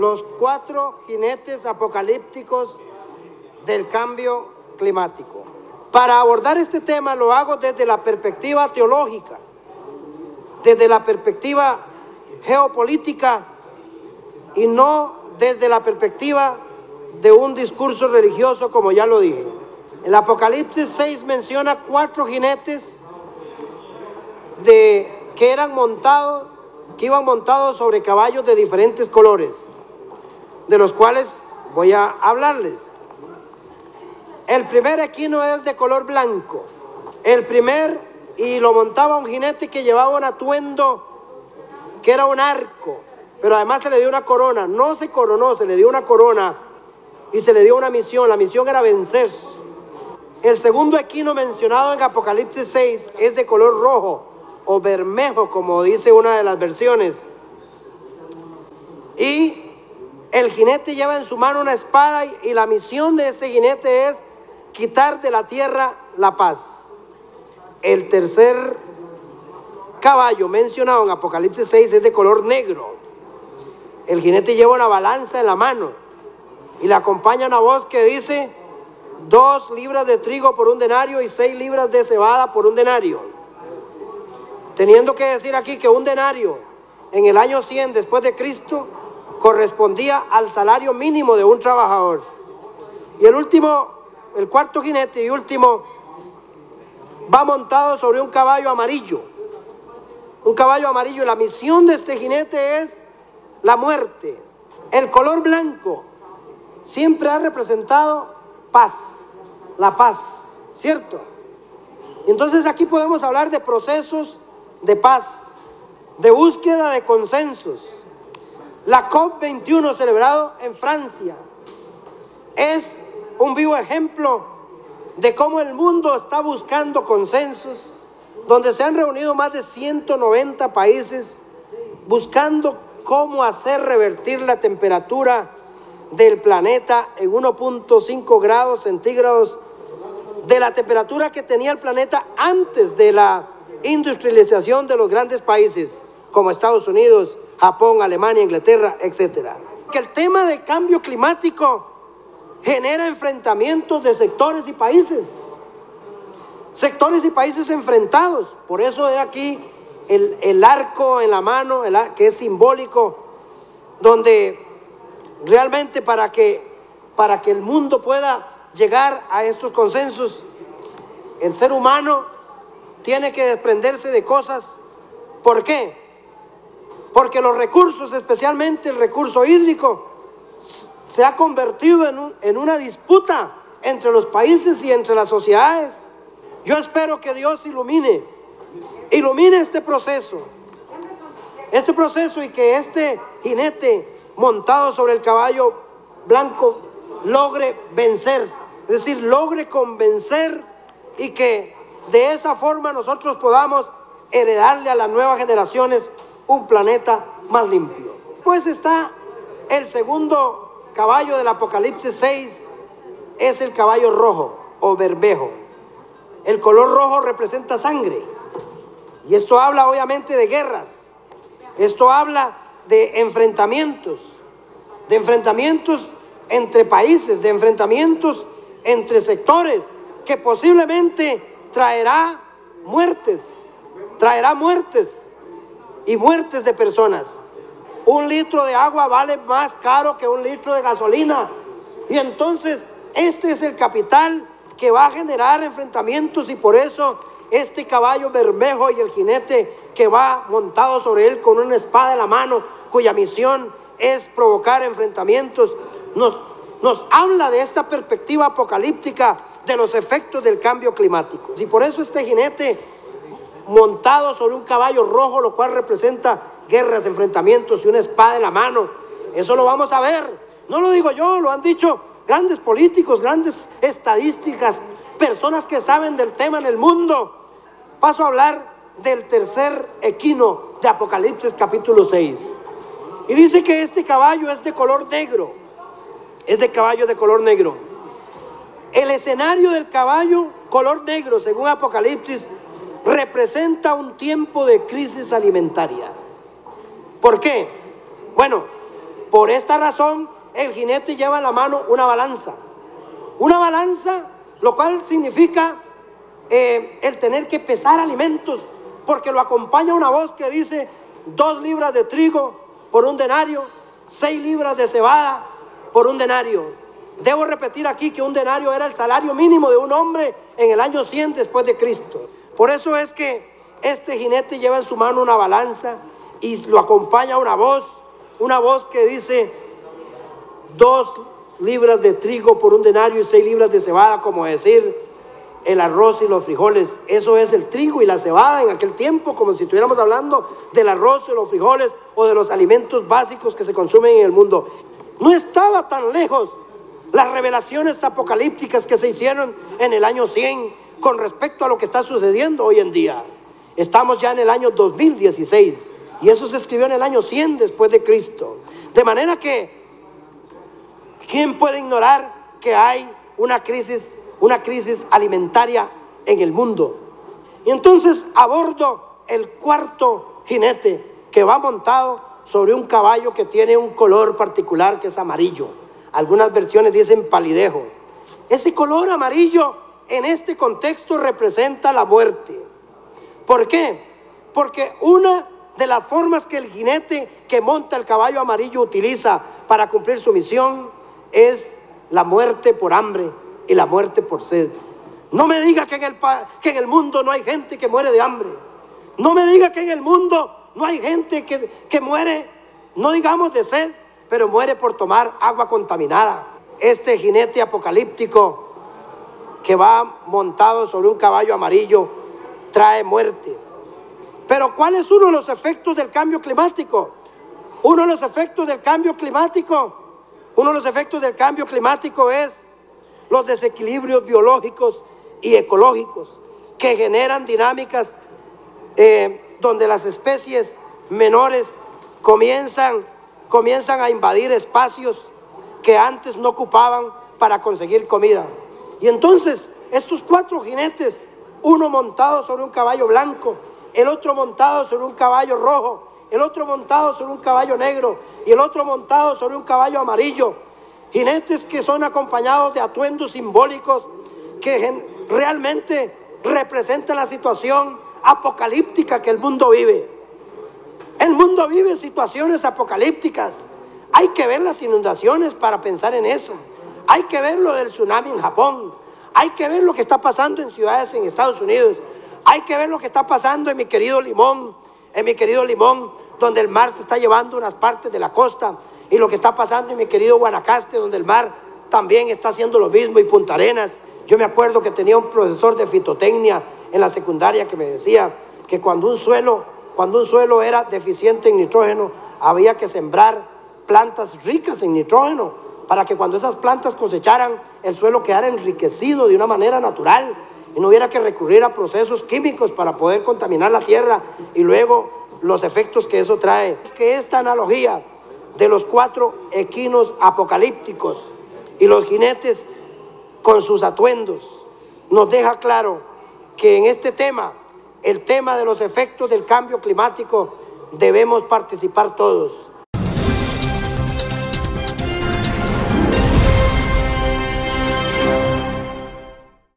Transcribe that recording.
los 4 jinetes apocalípticos del cambio climático. Para abordar este tema lo hago desde la perspectiva teológica, desde la perspectiva geopolítica y no desde la perspectiva de un discurso religioso, como ya lo dije. El Apocalipsis 6 menciona 4 jinetes que iban montados sobre caballos de diferentes colores, de los cuales voy a hablarles. El primer equino es de color blanco. Y lo montaba un jinete que llevaba un atuendo que era un arco, pero además se le dio una corona. No se coronó, se le dio una corona y se le dio una misión. La misión era vencer. El segundo equino mencionado en Apocalipsis 6 es de color rojo o bermejo, como dice una de las versiones. Y el jinete lleva en su mano una espada y la misión de este jinete es quitar de la tierra la paz. El tercer caballo mencionado en Apocalipsis 6 es de color negro. El jinete lleva una balanza en la mano y le acompaña una voz que dice: 2 libras de trigo por un denario y 6 libras de cebada por un denario. Teniendo que decir aquí que un denario en el año 100 después de Cristo correspondía al salario mínimo de un trabajador. Y el cuarto jinete y último va montado sobre un caballo amarillo. Un caballo amarillo. La misión de este jinete es la muerte. El color blanco siempre ha representado paz, la paz, ¿cierto? Entonces aquí podemos hablar de procesos de paz, de búsqueda de consensos. La COP21 celebrado en Francia es un vivo ejemplo de cómo el mundo está buscando consensos, donde se han reunido más de 190 países buscando cómo hacer revertir la temperatura del planeta en 1.5 grados centígrados de la temperatura que tenía el planeta antes de la industrialización de los grandes países como Estados Unidos, Japón, Alemania, Inglaterra, etc. Que el tema de cambio climático genera enfrentamientos de sectores y países enfrentados. Por eso he aquí el arco en la mano, que es simbólico, donde realmente para que el mundo pueda llegar a estos consensos, el ser humano tiene que desprenderse de cosas. ¿Por qué? Porque los recursos, especialmente el recurso hídrico, se ha convertido en una disputa entre los países y entre las sociedades. Yo espero que Dios ilumine este proceso y que este jinete montado sobre el caballo blanco logre vencer, es decir, logre convencer, y que de esa forma nosotros podamos heredarle a las nuevas generaciones un planeta más limpio. Pues está el segundo caballo del Apocalipsis 6, es el caballo rojo o bermejo. El color rojo representa sangre, y esto habla obviamente de guerras, esto habla de enfrentamientos entre países, de enfrentamientos entre sectores, que posiblemente traerá muertes y muertes de personas. 1 litro de agua vale más caro que 1 litro de gasolina, y entonces este es el capital que va a generar enfrentamientos. Y por eso este caballo bermejo y el jinete que va montado sobre él con una espada en la mano, cuya misión es provocar enfrentamientos, nos habla de esta perspectiva apocalíptica de los efectos del cambio climático. Y por eso este jinete montado sobre un caballo rojo, lo cual representa guerras, enfrentamientos y una espada en la mano, eso lo vamos a ver. No lo digo yo, lo han dicho grandes políticos, grandes estadísticas, personas que saben del tema en el mundo. Paso a hablar del tercer equino de Apocalipsis capítulo 6. Y dice que este caballo es de color negro. Es de caballo de color negro. El escenario del caballo color negro, según Apocalipsis, representa un tiempo de crisis alimentaria. ¿Por qué? Bueno, Por esta razón, el jinete lleva en la mano una balanza. Una balanza, lo cual significa el tener que pesar alimentos, porque lo acompaña una voz que dice 2 libras de trigo por 1 denario, 6 libras de cebada por 1 denario. Debo repetir aquí que 1 denario era el salario mínimo de un hombre en el año 100 después de Cristo. Por eso es que este jinete lleva en su mano una balanza y lo acompaña una voz que dice 2 libras de trigo por 1 denario y 6 libras de cebada, como decir el arroz y los frijoles. Eso es el trigo y la cebada en aquel tiempo, como si estuviéramos hablando del arroz y los frijoles o de los alimentos básicos que se consumen en el mundo. No estaba tan lejos las revelaciones apocalípticas que se hicieron en el año 100 con respecto a lo que está sucediendo hoy en día. Estamos ya en el año 2016 y eso se escribió en el año 100 después de Cristo. De manera que, ¿quién puede ignorar que hay una crisis alimentaria en el mundo? Y entonces abordo el 4º jinete, que va montado sobre un caballo que tiene un color particular, que es amarillo. Algunas versiones dicen palidejo. Ese color amarillo en este contexto representa la muerte. ¿Por qué? Porque una de las formas que el jinete que monta el caballo amarillo utiliza para cumplir su misión es la muerte por hambre y la muerte por sed. No me diga que en el mundo no hay gente que muere de hambre. No me diga que en el mundo no hay gente que muere, no digamos de sed, pero muere por tomar agua contaminada. Este jinete apocalíptico que va montado sobre un caballo amarillo trae muerte. Pero ¿cuál es uno de los efectos del cambio climático? Uno de los efectos del cambio climático es los desequilibrios biológicos y ecológicos que generan dinámicas donde las especies menores comienzan a invadir espacios que antes no ocupaban para conseguir comida. Y entonces estos 4 jinetes, uno montado sobre un caballo blanco, el otro montado sobre un caballo rojo, el otro montado sobre un caballo negro y el otro montado sobre un caballo amarillo, jinetes que son acompañados de atuendos simbólicos que realmente representan la situación apocalíptica que el mundo vive. El mundo vive situaciones apocalípticas. Hay que ver las inundaciones para pensar en eso. Hay que ver lo del tsunami en Japón. Hay que ver lo que está pasando en ciudades en Estados Unidos. Hay que ver lo que está pasando en mi querido Limón, donde el mar se está llevando unas partes de la costa, y lo que está pasando en mi querido Guanacaste, donde el mar también está haciendo lo mismo, y Punta Arenas. Yo me acuerdo que tenía un profesor de fitotecnia en la secundaria que me decía que cuando un suelo era deficiente en nitrógeno, había que sembrar plantas ricas en nitrógeno para que cuando esas plantas cosecharan, el suelo quedara enriquecido de una manera natural y no hubiera que recurrir a procesos químicos para poder contaminar la tierra y luego los efectos que eso trae. Es que esta analogía de los 4 equinos apocalípticos y los jinetes con sus atuendos nos deja claro que en este tema, el tema de los efectos del cambio climático, debemos participar todos.